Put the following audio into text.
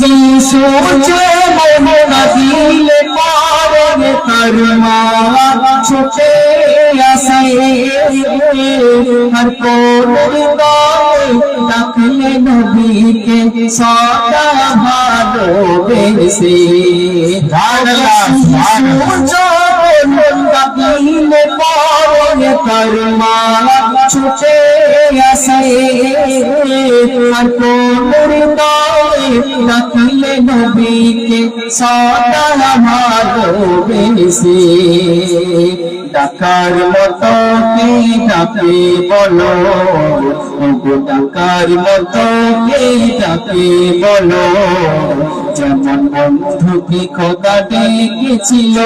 শিশু যে মোহনা দিলে পারে তার মা ছুটে আসে আর কোন ডাকলে নবীকে সদা ভালোবেসে ডাকলে পারে তার মা ছুটে আসে আর কোন ডাকলে নবীকে সদা ভালোবেসে ডাকার মতো কে ডাকে বলো ডাকার মতো কে ডাকে বলো যেমন বন্ধুকে খোদা ডেকেছিল